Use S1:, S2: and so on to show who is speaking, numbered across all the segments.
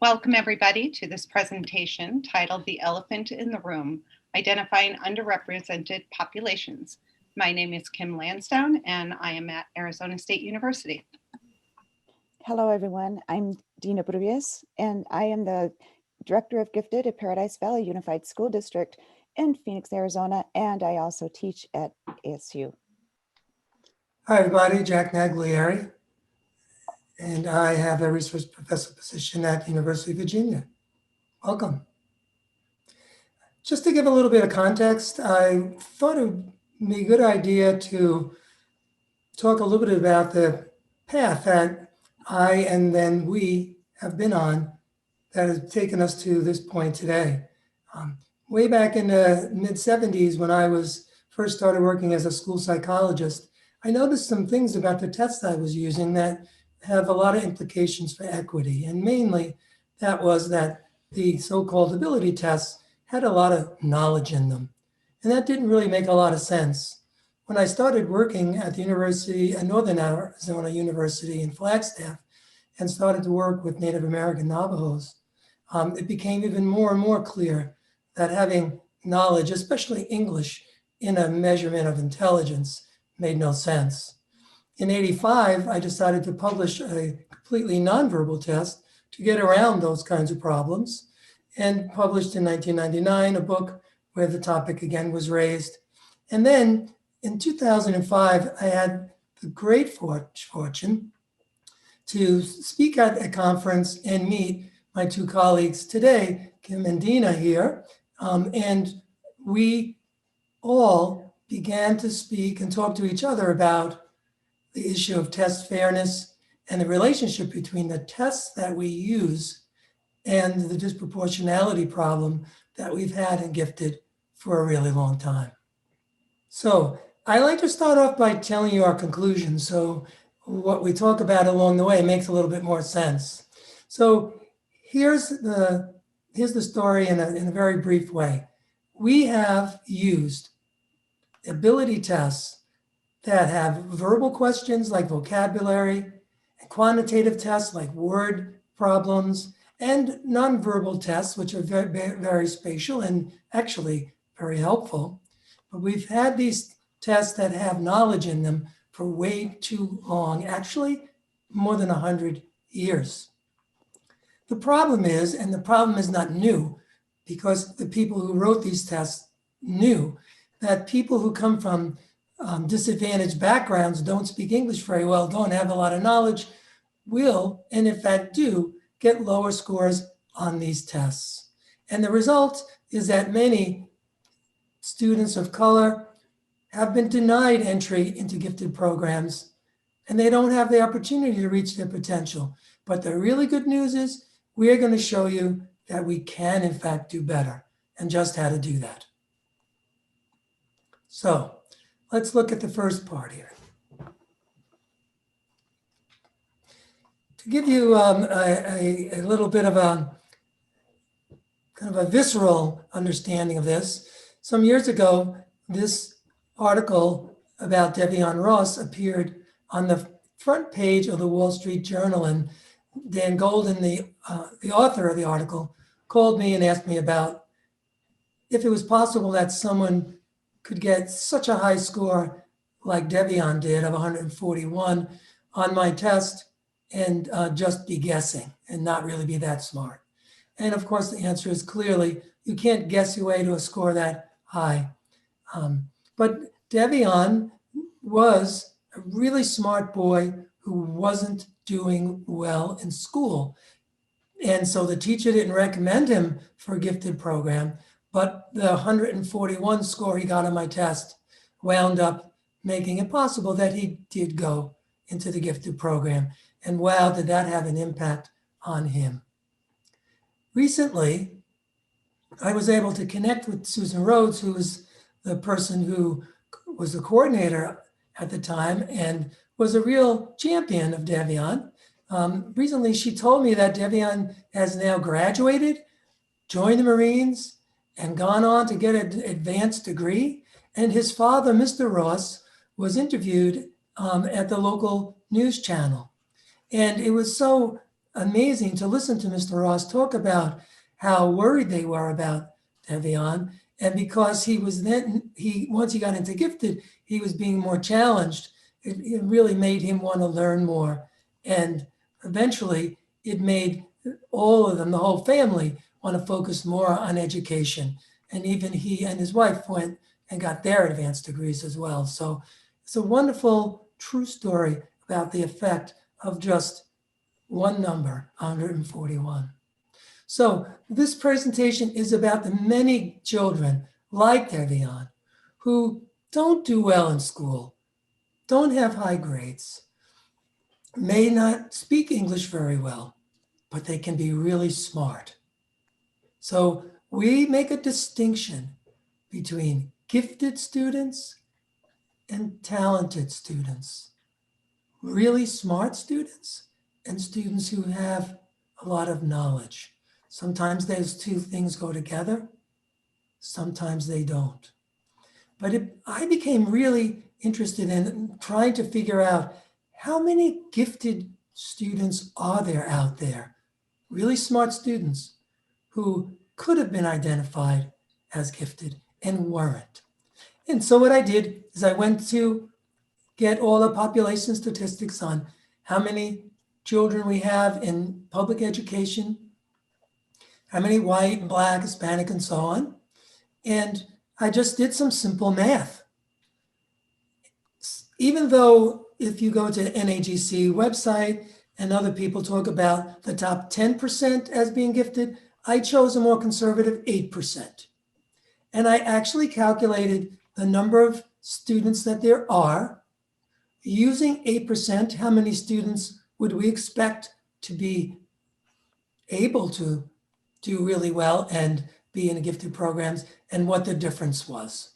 S1: Welcome everybody to this presentation titled The Elephant in the Room, Identifying Underrepresented Populations. My name is Kim Lansdowne and I am at Arizona State University.
S2: Hello everyone, I'm Dina Brulles and I am the Director of Gifted at Paradise Valley Unified School District in Phoenix, Arizona, and I also teach at ASU.
S3: Hi everybody, Jack Naglieri, and I have a research professor position at the University of Virginia. Welcome. Just to give a little bit of context, I thought it would be a good idea to talk a little bit about the path that I and then we have been on that has taken us to this point today. Way back in the mid-70s, when I first started working as a school psychologist, I noticed some things about the tests I was using that have a lot of implications for equity. And mainly that was that the so-called ability tests had a lot of knowledge in them. And that didn't really make a lot of sense. When I started working at the University, at Northern Arizona University in Flagstaff, and started to work with Native American Navajos, it became even more and more clear that having knowledge, especially English, in a measurement of intelligence made no sense. In '85, I decided to publish a completely nonverbal test to get around those kinds of problems, and published in 1999 a book where the topic again was raised. And then in 2005, I had the great fortune to speak at a conference and meet my two colleagues today, Kim and Dina here, and we all began to speak and talk to each other about the issue of test fairness and the relationship between the tests that we use and the disproportionality problem that we've had in gifted for a really long time. So I like to start off by telling you our conclusions, so what we talk about along the way makes a little bit more sense. So here's the story in a very brief way. We have used ability tests that have verbal questions like vocabulary, and quantitative tests like word problems, and nonverbal tests, which are very, very spatial and actually very helpful. But we've had these tests that have knowledge in them for way too long, actually more than 100 years. The problem is, and the problem is not new, because the people who wrote these tests knew that people who come from disadvantaged backgrounds, don't speak English very well, don't have a lot of knowledge, will, and in fact do, get lower scores on these tests. And the result is that many students of color have been denied entry into gifted programs, and they don't have the opportunity to reach their potential. But the really good news is we are going to show you that we can, in fact, do better, and just how to do that. So let's look at the first part here. To give you a little bit of a kind of a visceral understanding of this, some years ago, this article about Devion Ross appeared on the front page of the Wall Street Journal, and Dan Golden, the author of the article, called me and asked me about if it was possible that someone could get such a high score like Devion did of 141 on my test and just be guessing and not really be that smart. And of course, the answer is clearly, you can't guess your way to a score that high. But Devion was a really smart boy who wasn't doing well in school. And so the teacher didn't recommend him for a gifted program, but the 141 score he got on my test wound up making it possible that he did go into the gifted program. And wow, did that have an impact on him. Recently, I was able to connect with Susan Rhodes, who was the person who was the coordinator at the time and was a real champion of Devion. Recently, she told me that Devion has now graduated, joined the Marines, and gone on to get an advanced degree. And his father, Mr. Ross, was interviewed at the local news channel. And it was so amazing to listen to Mr. Ross talk about how worried they were about Devion. And because he was once he got into gifted, he was being more challenged. It really made him want to learn more. And eventually it made all of them, the whole family, want to focus more on education. And even he and his wife went and got their advanced degrees as well. So it's a wonderful, true story about the effect of just one number, 141. So this presentation is about the many children like Devion who don't do well in school, don't have high grades, may not speak English very well, but they can be really smart. So we make a distinction between gifted students and talented students, really smart students and students who have a lot of knowledge. Sometimes those two things go together, sometimes they don't. But I became really interested in trying to figure out how many gifted students are there out there, really smart students who could have been identified as gifted and weren't. And so what I did is I went to get all the population statistics on how many children we have in public education, how many white, Black, Hispanic, and so on. And I just did some simple math. Even though if you go to NAGC website and other people talk about the top 10% as being gifted, I chose a more conservative 8%. And I actually calculated the number of students that there are. Using 8%, how many students would we expect to be able to do really well and be in gifted programs, and what the difference was.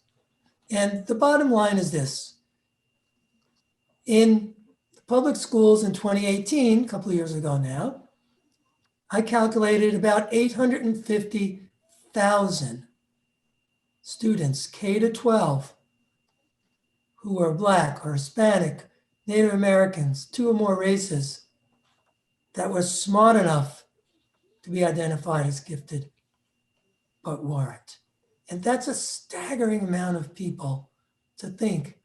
S3: And the bottom line is this. In public schools in 2018, a couple of years ago now, I calculated about 850,000 students, K to 12, who are Black or Hispanic, Native Americans, two or more races, that were smart enough to be identified as gifted, but weren't. And that's a staggering amount of people to think.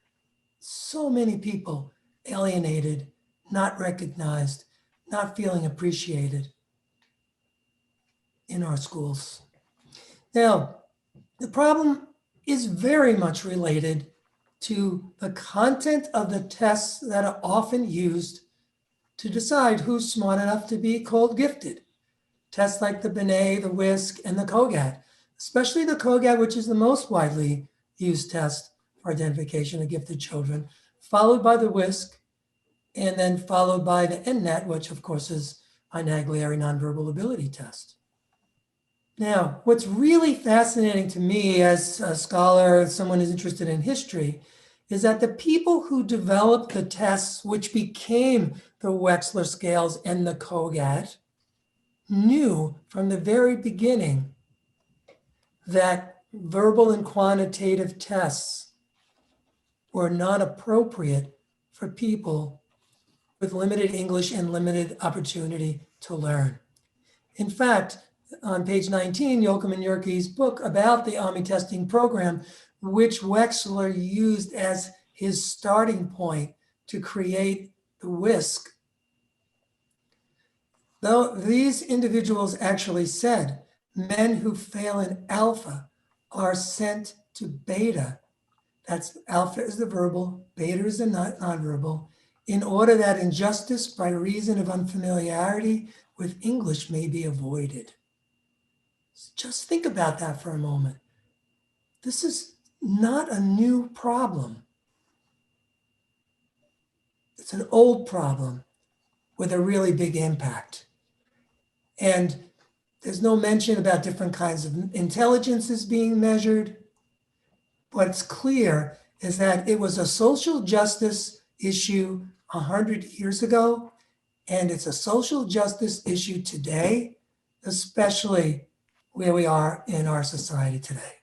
S3: So many people alienated, not recognized, not feeling appreciated in our schools. Now, the problem is very much related to the content of the tests that are often used to decide who's smart enough to be called gifted. Tests like the Binet, the WISC, and the COGAT, especially the COGAT, which is the most widely used test for identification of gifted children, followed by the WISC, and then followed by the NNAT, which of course is my Naglieri Nonverbal Ability Test. Now, what's really fascinating to me as a scholar, someone who's interested in history, is that the people who developed the tests, which became the Wechsler scales and the COGAT, knew from the very beginning that verbal and quantitative tests were not appropriate for people with limited English and limited opportunity to learn. In fact, on page 19, Yoakum and Yerkes' book about the AMI testing program, which Wechsler used as his starting point to create the WISC. Though these individuals actually said men who fail in alpha are sent to beta. That's alpha is the verbal, beta is the nonverbal, in order that injustice by reason of unfamiliarity with English may be avoided. Just think about that for a moment. This is not a new problem. It's an old problem with a really big impact. And there's no mention about different kinds of intelligences being measured. What's clear is that it was a social justice issue 100 years ago, and it's a social justice issue today, especially where we are in our society today.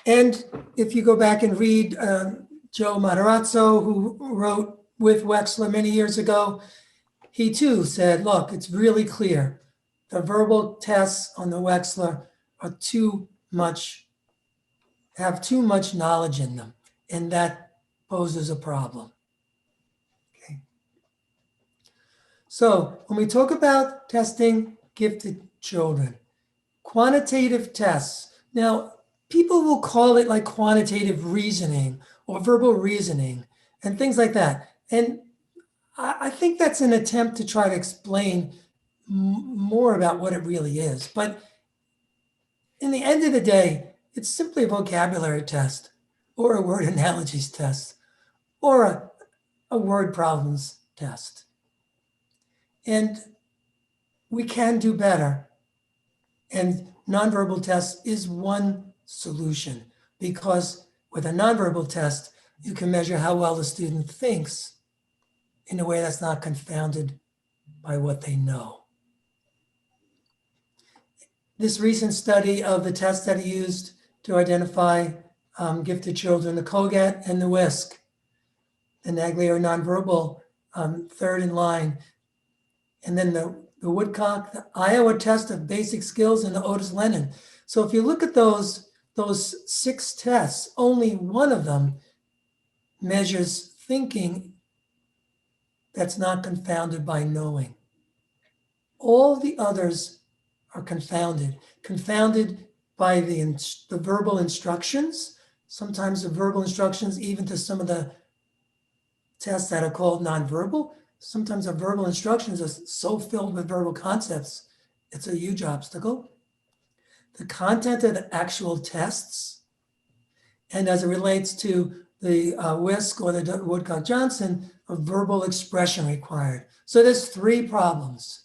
S3: And if you go back and read Joe Matarazzo, who wrote with Wechsler many years ago, he too said, look, it's really clear. The verbal tests on the Wechsler are have too much knowledge in them, and that poses a problem. Okay. So when we talk about testing gifted children, quantitative tests. Now, people will call it like quantitative reasoning or verbal reasoning and things like that. And I think that's an attempt to try to explain more about what it really is. But in the end of the day, it's simply a vocabulary test or a word analogies test or a word problems test. And we can do better. And nonverbal tests is one solution, because with a nonverbal test, you can measure how well the student thinks in a way that's not confounded by what they know. This recent study of the tests that he used to identify gifted children, the COGAT and the WISC, the Naglieri nonverbal, third in line, and then the Woodcock, the Iowa test of basic skills, and the Otis Lennon. So if you look at those 6 tests, only one of them measures thinking that's not confounded by knowing. All the others are confounded by the verbal instructions, sometimes the verbal instructions, even to some of the tests that are called nonverbal. Sometimes our verbal instructions are so filled with verbal concepts, it's a huge obstacle. The content of the actual tests, and as it relates to the WISC or the Woodcock-Johnson, a verbal expression required. So there's 3 problems: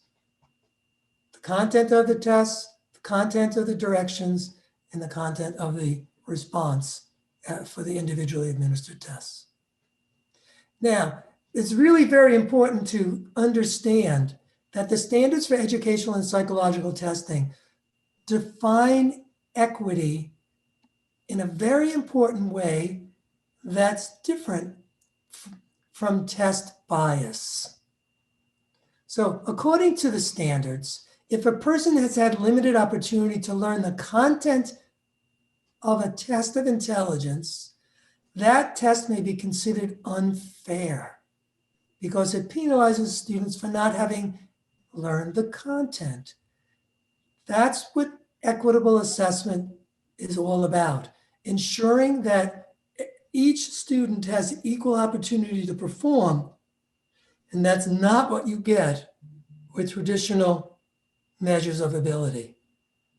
S3: the content of the tests, the content of the directions, and the content of the response for the individually administered tests. Now, it's really very important to understand that the standards for educational and psychological testing define equity in a very important way that's different from test bias. So according to the standards, if a person has had limited opportunity to learn the content of a test of intelligence, that test may be considered unfair because it penalizes students for not having learned the content. That's what equitable assessment is all about, ensuring that each student has equal opportunity to perform, and that's not what you get with traditional measures of ability,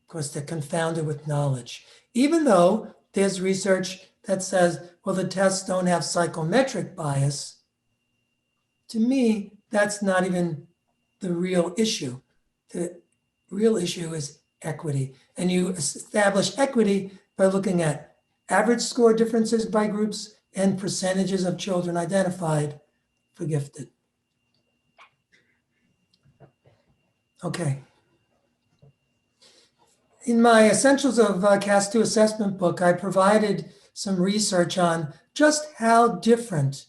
S3: because they're confounded with knowledge. Even though there's research that says, well, the tests don't have psychometric bias, to me, that's not even the real issue. The real issue is equity. And you establish equity by looking at average score differences by groups and percentages of children identified for gifted. Okay. In my Essentials of CAS2 assessment book, I provided some research on just how different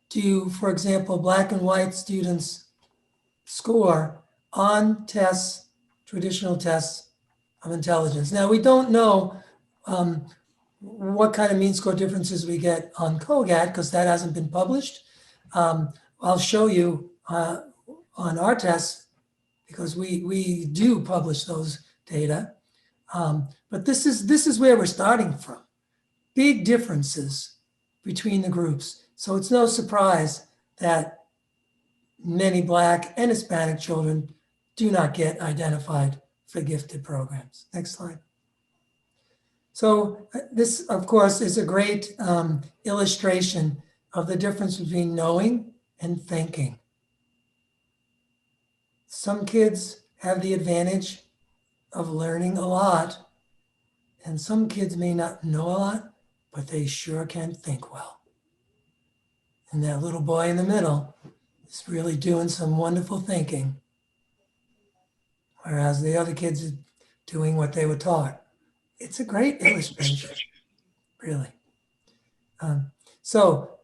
S3: do, for example, Black and white students score on tests, traditional tests of intelligence. Now, we don't know what kind of mean score differences we get on COGAT because that hasn't been published. I'll show you on our tests because we do publish those data. But this is where we're starting from. Big differences between the groups. So it's no surprise that many Black and Hispanic children do not get identified for gifted programs. Next slide. So this, of course, is a great illustration of the difference between knowing and thinking. Some kids have the advantage of learning a lot, and some kids may not know a lot, but they sure can think well. And that little boy in the middle is really doing some wonderful thinking, whereas the other kids are doing what they were taught. It's a great illustration, really. So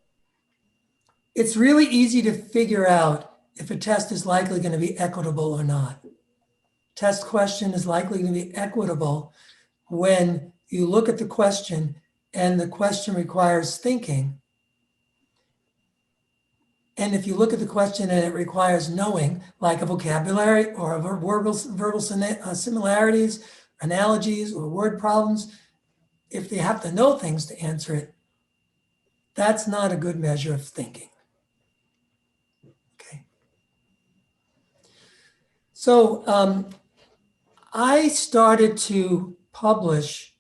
S3: it's really easy to figure out if a test is likely going to be equitable or not. Test question is likely to be equitable when you look at the question and the question requires thinking. And if you look at the question and it requires knowing, like a vocabulary or a verbal similarities, analogies, or word problems, if they have to know things to answer it, that's not a good measure of thinking. Okay. So I started to publish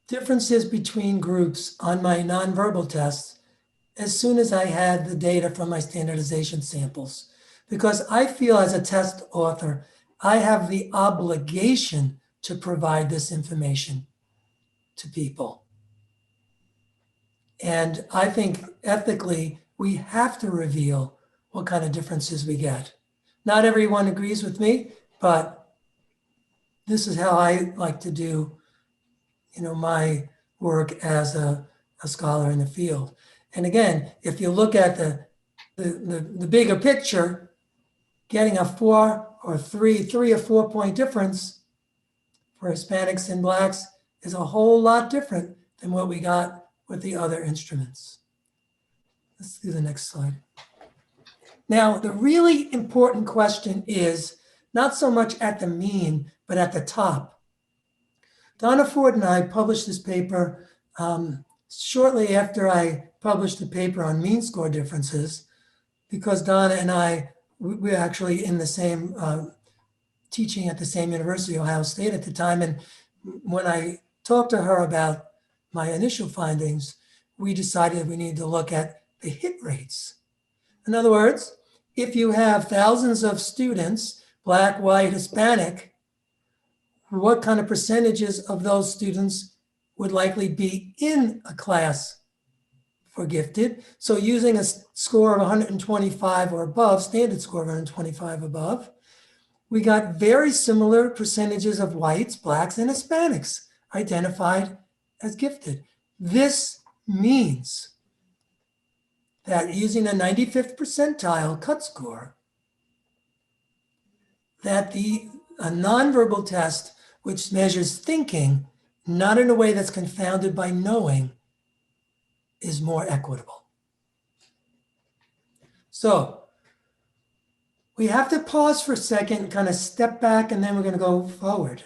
S3: differences between groups on my nonverbal tests as soon as I had the data from my standardization samples, because I feel as a test author, I have the obligation to provide this information to people. And I think ethically, we have to reveal what kind of differences we get. Not everyone agrees with me, but this is how I like to do, my work as a scholar in the field. And again, if you look at the bigger picture, getting a 4 or 3 or 4 point difference for Hispanics and Blacks is a whole lot different than what we got with the other instruments. Let's do the next slide. Now, the really important question is not so much at the mean, but at the top. Donna Ford and I published this paper shortly after I published the paper on mean score differences, because Donna and I, we were actually in the same, teaching at the same university, Ohio State at the time. And when I talked to her about my initial findings, we decided we needed to look at the hit rates. In other words, if you have thousands of students, Black, white, Hispanic, what kind of percentages of those students would likely be in a class for gifted? So using a score of 125 or above, standard score of 125 above, we got very similar percentages of whites, Blacks, and Hispanics identified as gifted. This means that using a 95th percentile cut score, that a nonverbal test, which measures thinking, not in a way that's confounded by knowing, is more equitable. So we have to pause for a second, kind of step back, and then we're going to go forward.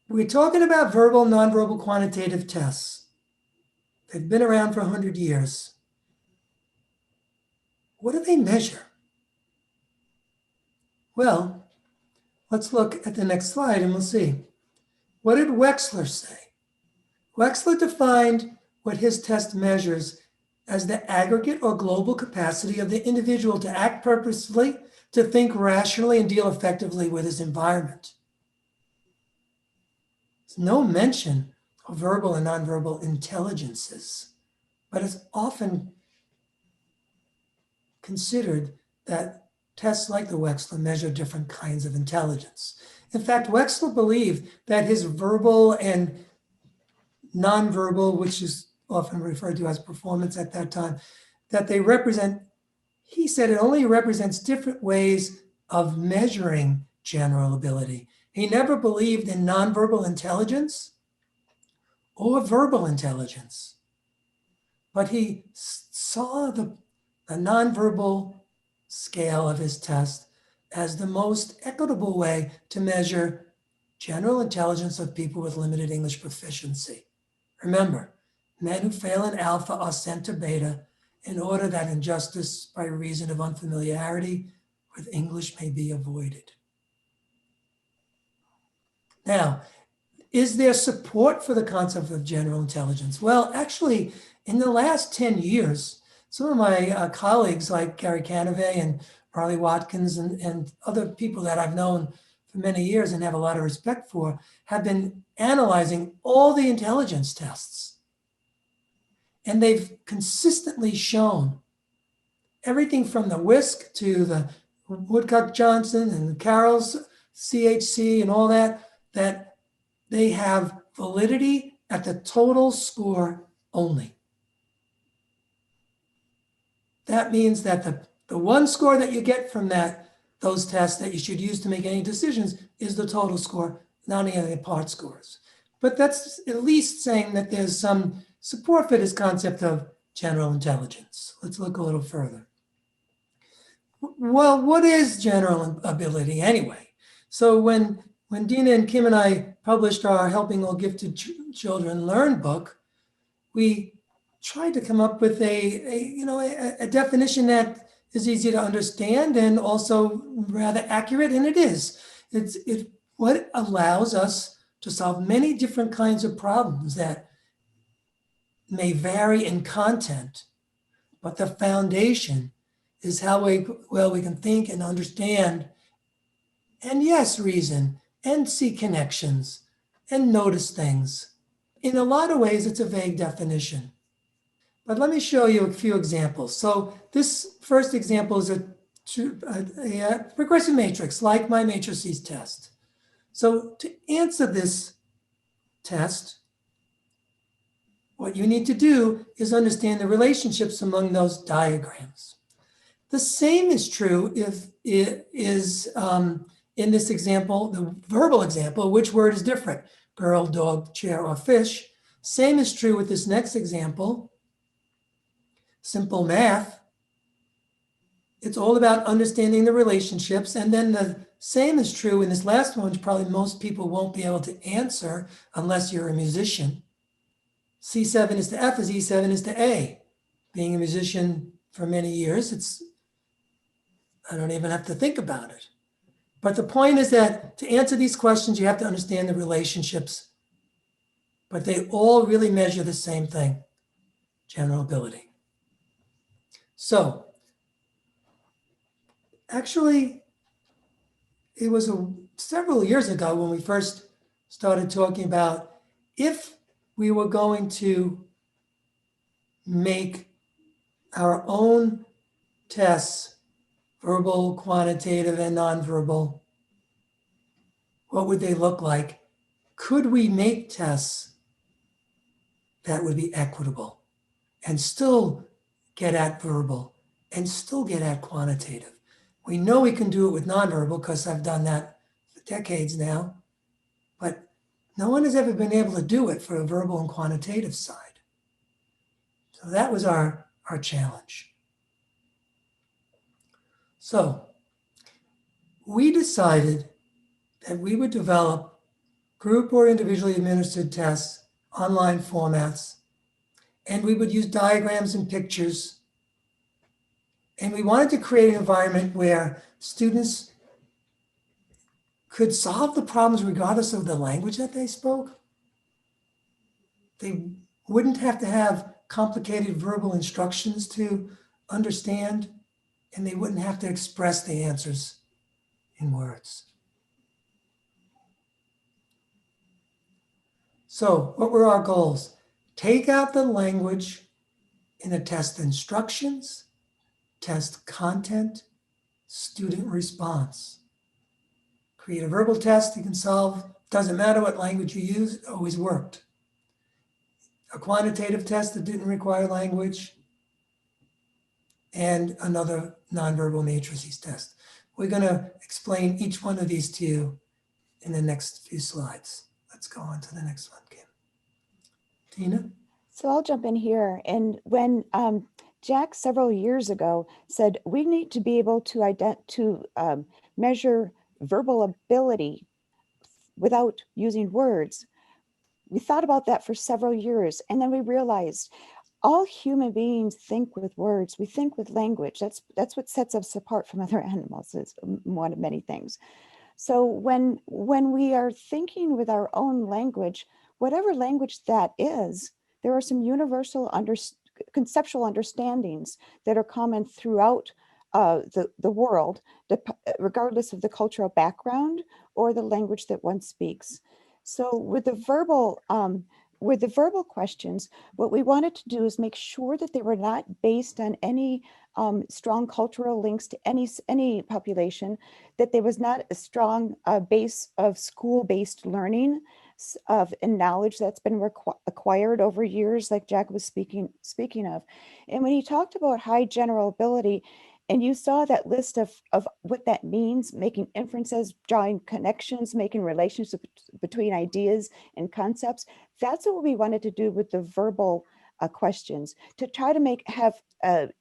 S3: We're talking about verbal, nonverbal quantitative tests. They've been around for 100 years. What do they measure? Well, let's look at the next slide and we'll see. What did Wechsler say? Wechsler defined what his test measures as the aggregate or global capacity of the individual to act purposefully, to think rationally, and deal effectively with his environment. There's no mention of verbal and nonverbal intelligences, but it's often considered that tests like the Wechsler measure different kinds of intelligence. In fact, Wechsler believed that his verbal and nonverbal, which is often referred to as performance at that time, that they represent, he said it only represents different ways of measuring general ability. He never believed in nonverbal intelligence or verbal intelligence, but he saw the nonverbal scale of his test as the most equitable way to measure general intelligence of people with limited English proficiency. Remember, men who fail in alpha are sent to beta in order that injustice by reason of unfamiliarity with English may be avoided. Now, is there support for the concept of general intelligence? Well, actually, in the last 10 years, some of my colleagues like Gary Canavay and Harley Watkins and other people that I've known for many years and have a lot of respect for have been analyzing all the intelligence tests. And they've consistently shown everything from the WISC to the Woodcock-Johnson and the Carroll's CHC and all that, that they have validity at the total score only. that means that the one score that you get from those tests that you should use to make any decisions is the total score, not any of the part scores. But that's at least saying that there's some support for this concept of general intelligence. Let's look a little further. Well, what is general ability anyway? So when Dina and Kim and I published our Helping All Gifted Children Learn book, we tried to come up with a definition that is easy to understand and also rather accurate, and it is. It's what allows us to solve many different kinds of problems that may vary in content, but the foundation is how we can think and understand, and yes, reason, and see connections, and notice things. In a lot of ways, it's a vague definition. But let me show you a few examples. So this first example is a regressive matrix, like my matrices test. So to answer this test, what you need to do is understand the relationships among those diagrams. The same is true if it is in this example, the verbal example, which word is different? Girl, dog, chair, or fish. Same is true with this next example. Simple math. It's all about understanding the relationships. And then the same is true in this last one, which probably most people won't be able to answer unless you're a musician. C7 is to F as E7 is to A. Being a musician for many years, I don't even have to think about it. But the point is that to answer these questions, you have to understand the relationships, but they all really measure the same thing, general ability. So actually, it was several years ago when we first started talking about if we were going to make our own tests, verbal, quantitative, and nonverbal, what would they look like? Could we make tests that would be equitable and still get at verbal and still get at quantitative? We know we can do it with nonverbal because I've done that for decades now, but no one has ever been able to do it for a verbal and quantitative side. So that was our challenge. So we decided that we would develop group or individually administered tests, online formats, and we would use diagrams and pictures. And we wanted to create an environment where students could solve the problems regardless of the language that they spoke. They wouldn't have to have complicated verbal instructions to understand, and they wouldn't have to express the answers in words. So what were our goals? Take out the language in the test instructions, test content, student response. Create a verbal test you can solve. Doesn't matter what language you use, it always worked. A quantitative test that didn't require language, and another nonverbal matrices test. We're going to explain each one of these to you in the next few slides. Let's go on to the next one, Kim. Tina?
S2: So I'll jump in here. And when Jack several years ago said we need to be able to measure verbal ability without using words, we thought about that for several years. And then we realized all human beings think with words. We think with language. That's what sets us apart from other animals. It's one of many things. So when we are thinking with our own language, whatever language that is, there are some universal conceptual understandings that are common throughout the world, regardless of the cultural background or the language that one speaks. So with the verbal questions, what we wanted to do is make sure that they were not based on any strong cultural links to any population, that there was not a strong base of school-based learning, of and knowledge that's been acquired over years, like Jack was speaking of. And when he talked about high general ability, and you saw that list of what that means, making inferences, drawing connections, making relationships between ideas and concepts, that's what we wanted to do with the verbal questions, to try to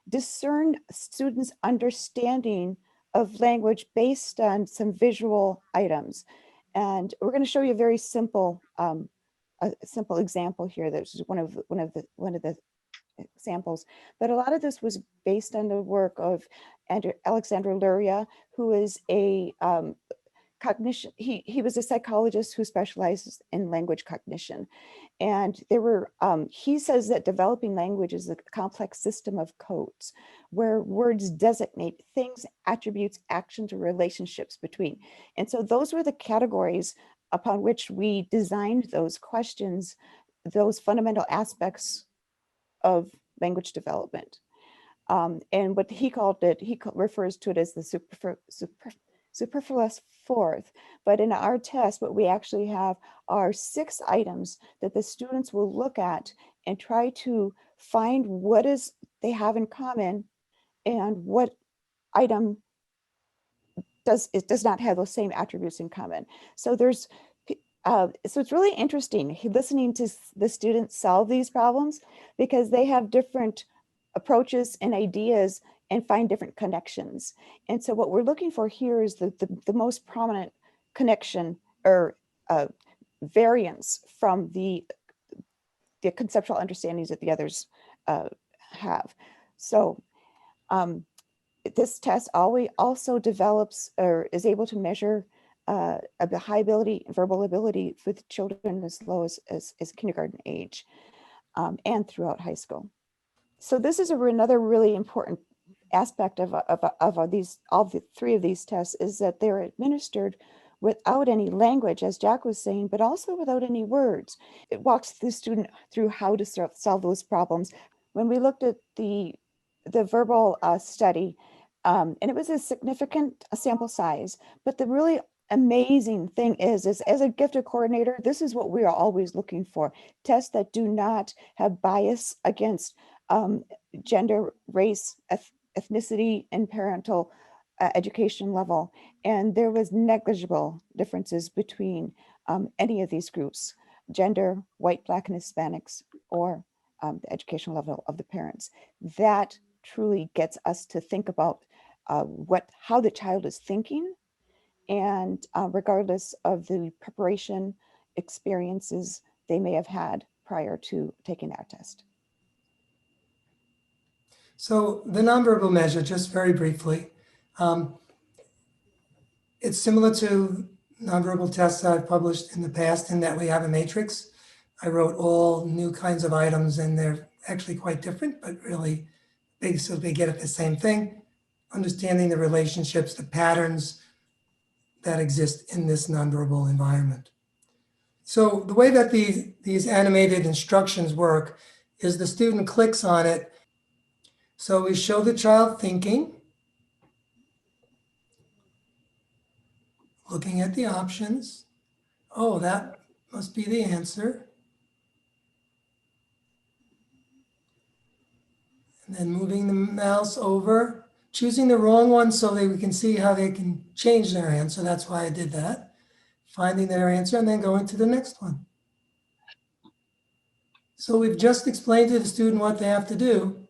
S2: discern students' understanding of language based on some visual items. And we're going to show you a very simple example here. That's one of the examples, but a lot of this was based on the work of Alexandra Luria, who is a cognition. He was a psychologist who specializes in language cognition. And he says that developing language is a complex system of codes where words designate things, attributes, actions, or relationships between. And so those were the categories upon which we designed those questions, those fundamental aspects of language development. And what he refers to it as the superfluous fourth. But in our test, what we actually have are 6 items that the students will look at and try to find what they have in common and what item does not have those same attributes in common. So so it's really interesting listening to the students solve these problems, because they have different approaches and ideas and find different connections. And so what we're looking for here is the most prominent connection or variance from the conceptual understandings that the others have. So this test also develops or is able to measure a high ability, verbal ability with children as low as kindergarten age and throughout high school. So this is another really important aspect of all the 3 of these tests, is that they're administered without any language, as Jack was saying, but also without any words. It walks the student through how to solve those problems. When we looked at the verbal study, and it was a significant sample size, but the really amazing thing is as a gifted coordinator, this is what we are always looking for: tests that do not have bias against gender, race, ethnicity, and parental education level. And there was negligible differences between any of these groups: gender, white, Black, and Hispanics, or the educational level of the parents. That truly gets us to think about how the child is thinking, and regardless of the preparation experiences they may have had prior to taking that test.
S3: So the nonverbal measure, just very briefly, it's similar to nonverbal tests I've published in the past in that we have a matrix. I wrote all new kinds of items, and they're actually quite different, but really basically get at the same thing: understanding the relationships, the patterns that exist in this nonverbal environment. So the way that these animated instructions work is the student clicks on it. So we show the child thinking, looking at the options. Oh, that must be the answer. And then moving the mouse over, choosing the wrong one so that we can see how they can change their answer. That's why I did that. Finding their answer and then going to the next one. So we've just explained to the student what they have to do.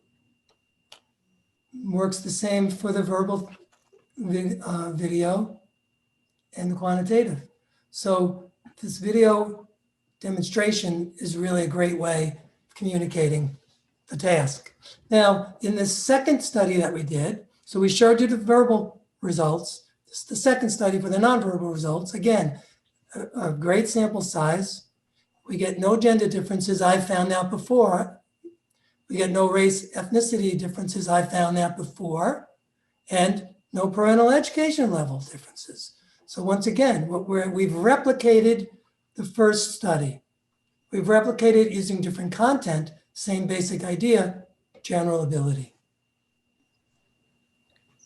S3: Works the same for the verbal video and the quantitative. So this video demonstration is really a great way of communicating the task. Now, in the second study that we did, so we showed you the verbal results. This is the second study for the nonverbal results. Again, a great sample size. We get no gender differences. I found that before. We get no race, ethnicity differences. I found that before. And no parental education level differences. So once again, we've replicated the first study. We've replicated using different content, same basic idea, general ability.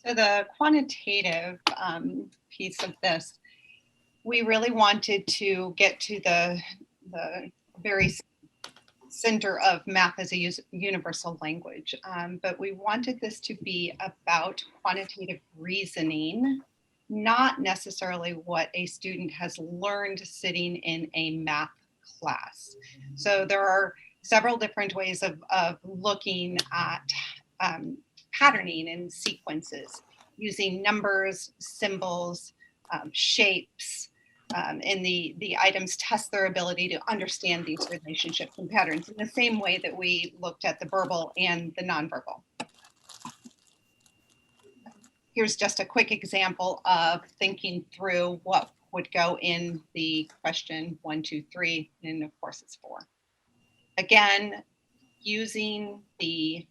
S1: So the quantitative piece of this, we really wanted to get to the very center of math as a universal language. But we wanted this to be about quantitative reasoning, not necessarily what a student has learned sitting in a math class. So there are several different ways of looking at patterning and sequences using numbers, symbols, shapes, and the items test their ability to understand these relationships and patterns in the same way that we looked at the verbal and the nonverbal. Here's just a quick example of thinking through what would go in the question 1, 2, 3, and of course it's 4. Again, using the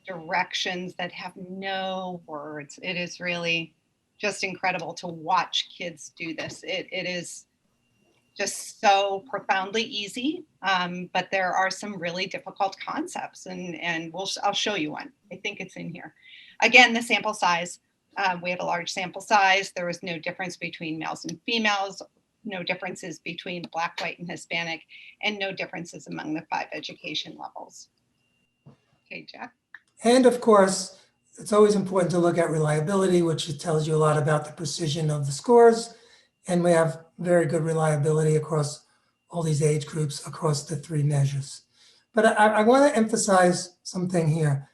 S1: directions that have no words. It is really just incredible to watch kids do this. It is just so profoundly easy, but there are some really difficult concepts, and I'll show you one. I think it's in here. Again, the sample size. We had a large sample size. There was no difference between males and females, no differences between Black, white, and Hispanic, and no differences among the 5 education levels. Okay, Jack.
S3: And of course, it's always important to look at reliability, which tells you a lot about the precision of the scores. And we have very good reliability across all these age groups across the 3 measures. But I want to emphasize something here.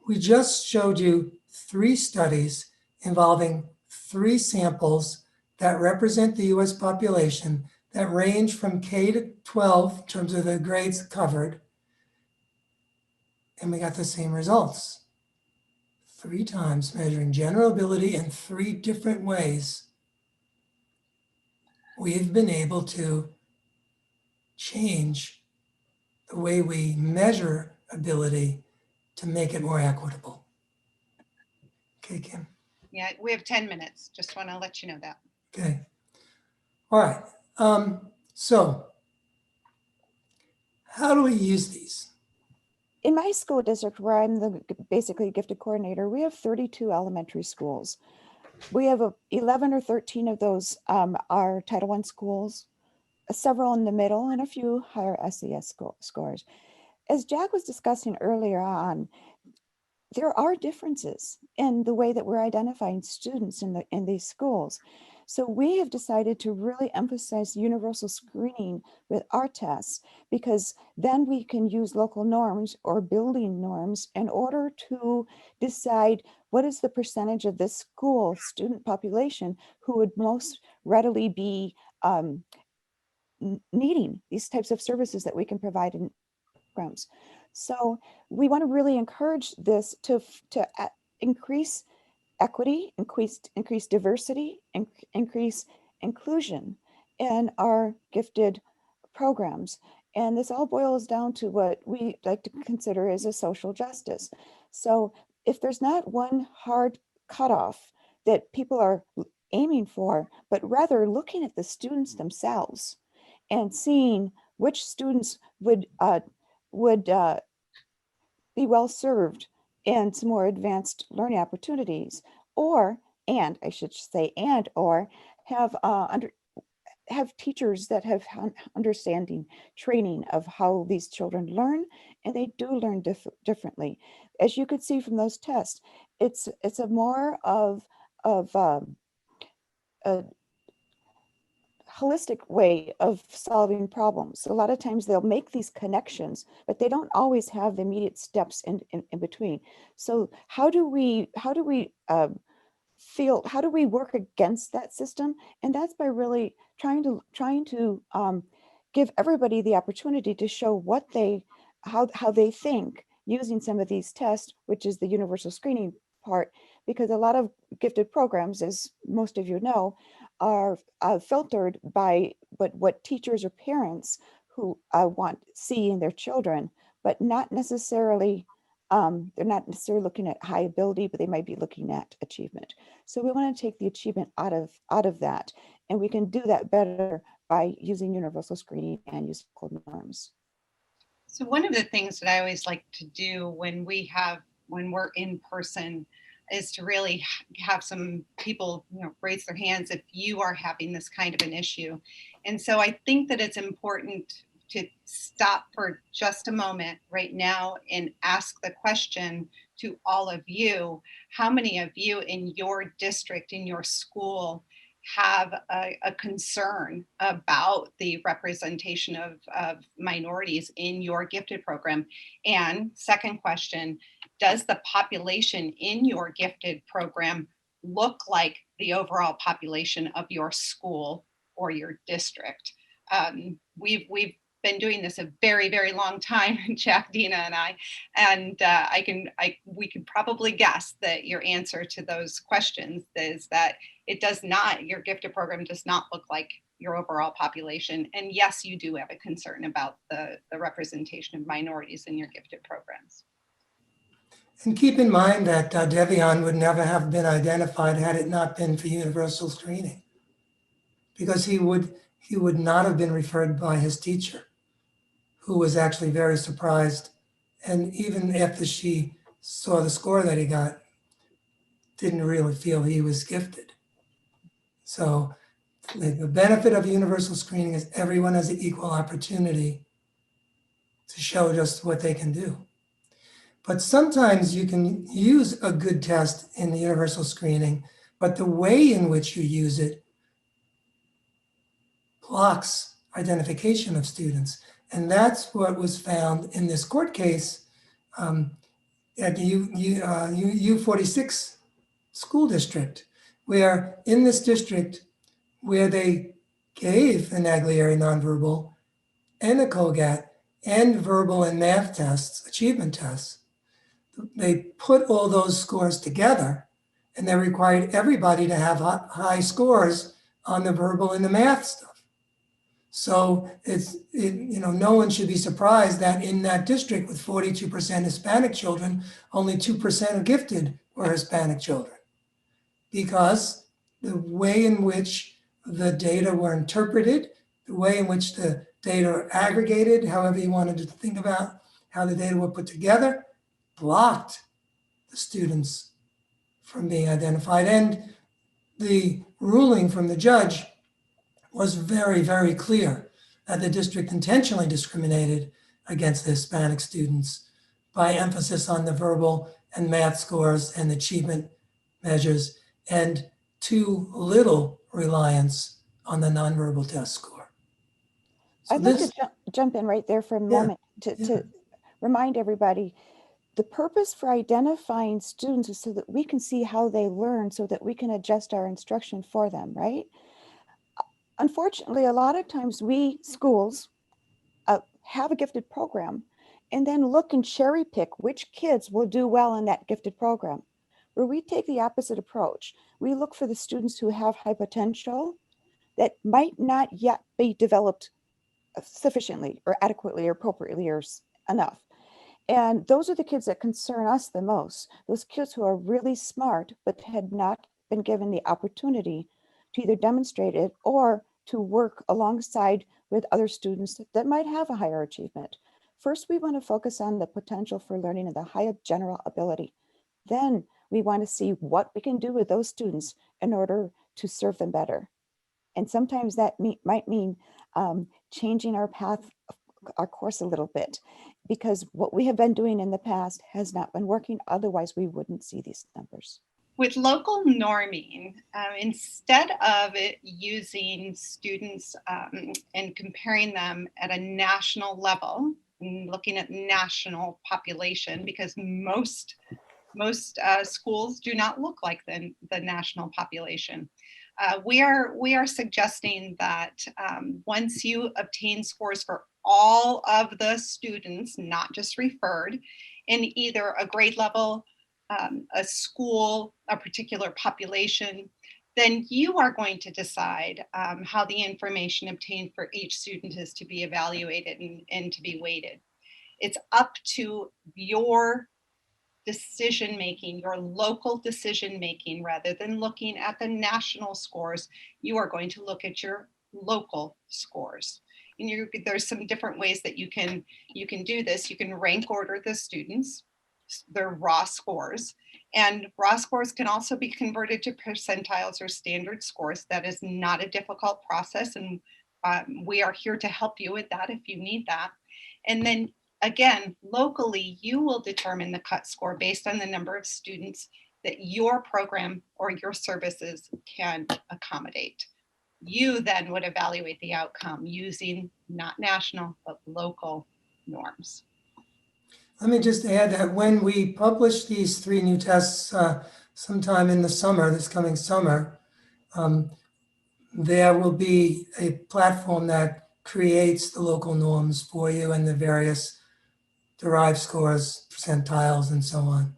S3: We just showed you 3 studies involving 3 samples that represent the US population that range from K to 12 in terms of the grades covered. And we got the same results. 3 times measuring general ability in 3 different ways. We've been able to change the way we measure ability to make it more equitable. Okay, Kim?
S1: Yeah, we have 10 minutes. Just want to let you know that.
S3: Okay. All right. So how do we use these?
S2: In my school district, where I'm the basically gifted coordinator, we have 32 elementary schools. We have 11 or 13 of those are Title I schools, several in the middle, and a few higher SES scores. As Jack was discussing earlier on, there are differences in the way that we're identifying students in these schools. So we have decided to really emphasize universal screening with our tests, because then we can use local norms or building norms in order to decide what is the percentage of this school student population who would most readily be needing these types of services that we can provide in programs. So we want to really encourage this to increase equity, increase diversity, and increase inclusion in our gifted programs. And this all boils down to what we like to consider as a social justice. So if there's not one hard cutoff that people are aiming for, but rather looking at the students themselves and seeing which students would be well served in some more advanced learning opportunities, or have teachers that have understanding training of how these children learn, and they do learn differently. As you could see from those tests, it's a more of a holistic way of solving problems. A lot of times they'll make these connections, but they don't always have the immediate steps in between. So how do we work against that system? And that's by really trying to give everybody the opportunity to show how they think using some of these tests, which is the universal screening part, because a lot of gifted programs, as most of you know, are filtered by what teachers or parents who want see in their children, but not necessarily, they're not necessarily looking at high ability, but they might be looking at achievement. So we want to take the achievement out of that, and we can do that better by using universal screening and using code norms.
S1: So one of the things that I always like to do when we're in person is to really have some people, raise their hands if you are having this kind of an issue. And so I think that it's important to stop for just a moment right now and ask the question to all of you: how many of you in your district, in your school, have a concern about the representation of minorities in your gifted program? And second question, does the population in your gifted program look like the overall population of your school or your district? We've been doing this a very, very long time, Jack, Dina, and I, and we can probably guess that your answer to those questions is that it does not, your gifted program does not look like your overall population. And yes, you do have a concern about the representation of minorities in your gifted programs.
S3: And keep in mind that Devion would never have been identified had it not been for universal screening, because he would not have been referred by his teacher, who was actually very surprised. And even after she saw the score that he got, didn't really feel he was gifted. So the benefit of universal screening is everyone has an equal opportunity to show just what they can do. But sometimes you can use a good test in the universal screening, but the way in which you use it blocks identification of students. And that's what was found in this court case at the U46 school district, where in this district, where they gave the Naglieri nonverbal and the COGAT and verbal and math tests, achievement tests, they put all those scores together, and they required everybody to have high scores on the verbal and the math stuff. So no one should be surprised that in that district with 42% Hispanic children, only 2% of gifted were Hispanic children, because the way in which the data were interpreted, the way in which the data are aggregated, however you wanted to think about how the data were put together, blocked the students from being identified. And the ruling from the judge was very, very clear that the district intentionally discriminated against the Hispanic students by emphasis on the verbal and math scores and achievement measures, and too little reliance on the nonverbal test score. So
S2: I'd like to jump in right there for a moment to remind everybody, the purpose for identifying students is so that we can see how they learn, so that we can adjust our instruction for them, right? Unfortunately, a lot of times we schools have a gifted program and then look and cherry pick which kids will do well in that gifted program, where we take the opposite approach. We look for the students who have high potential that might not yet be developed sufficiently or adequately or appropriately or enough. And those are the kids that concern us the most. Those kids who are really smart, but had not been given the opportunity to either demonstrate it or to work alongside with other students that might have a higher achievement. First, we want to focus on the potential for learning and the high general ability. Then we want to see what we can do with those students in order to serve them better. And sometimes that might mean changing our path, our course a little bit, because what we have been doing in the past has not been working. Otherwise, we wouldn't see these numbers.
S1: With local norming, instead of using students and comparing them at a national level, and looking at national population, because most schools do not look like the national population. We are suggesting that once you obtain scores for all of the students, not just referred, in either a grade level, a school, a particular population, then you are going to decide how the information obtained for each student is to be evaluated and to be weighted. It's up to your decision-making, your local decision-making, rather than looking at the national scores. You are going to look at your local scores. And there's some different ways that you can do this. You can rank order the students. their raw scores. And raw scores can also be converted to percentiles or standard scores. That is not a difficult process, and we are here to help you with that if you need that. And then again, locally, you will determine the cut score based on the number of students that your program or your services can accommodate. You then would evaluate the outcome using not national, but local norms.
S3: Let me just add that when we publish these 3 new tests sometime in the summer, this coming summer, there will be a platform that creates the local norms for you and the various derived scores, percentiles, and so on.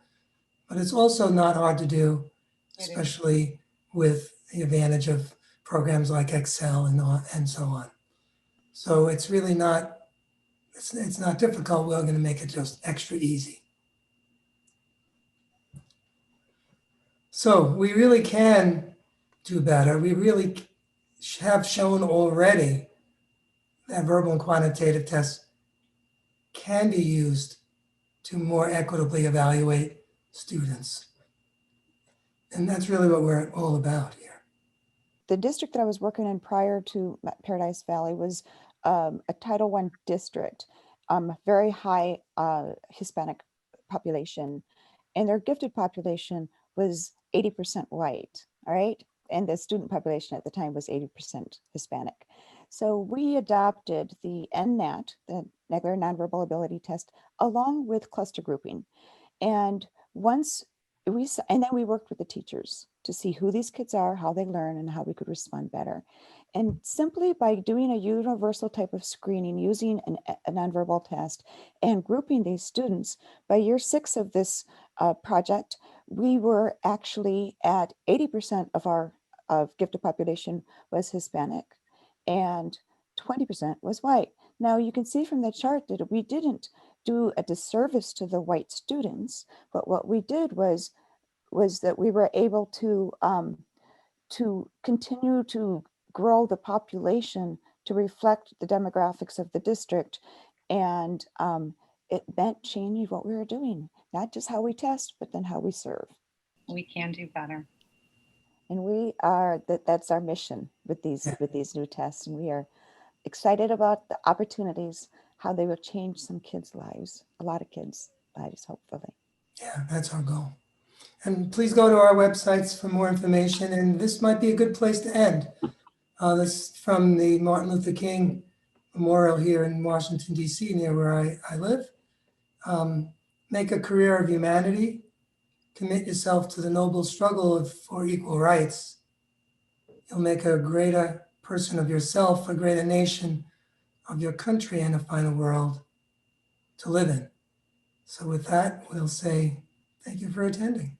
S3: But it's also not hard to do, especially with the advantage of programs like Excel and so on. So it's really not, it's not difficult. We're going to make it just extra easy. So we really can do better. We really have shown already that verbal and quantitative tests can be used to more equitably evaluate students. And that's really what we're all about here.
S2: The district that I was working in prior to Paradise Valley was a Title I district, very high Hispanic population, and their gifted population was 80% white, all right? And the student population at the time was 80% Hispanic. So we adopted the NNAT, the Naglieri Nonverbal Ability Test, along with cluster grouping. And then we worked with the teachers to see who these kids are, how they learn, and how we could respond better. And simply by doing a universal type of screening, using a nonverbal test and grouping these students, by year 6 of this project, we were actually at 80% of our gifted population was Hispanic and 20% was white. Now you can see from the chart that we didn't do a disservice to the white students, but what we did was that we were able to continue to grow the population to reflect the demographics of the district, and it meant changing what we were doing, not just how we test, but then how we serve.
S1: We can do better.
S2: And we are that's our mission with these new tests, and we are excited about the opportunities, how they will change some kids' lives, a lot of kids' lives, hopefully.
S3: Yeah, that's our goal. And please go to our websites for more information. And this might be a good place to end. This is from the Martin Luther King Memorial here in Washington, D.C., near where I live. Make a career of humanity. Commit yourself to the noble struggle for equal rights. You'll make a greater person of yourself, a greater nation of your country, and a finer world to live in. So with that, we'll say thank you for attending.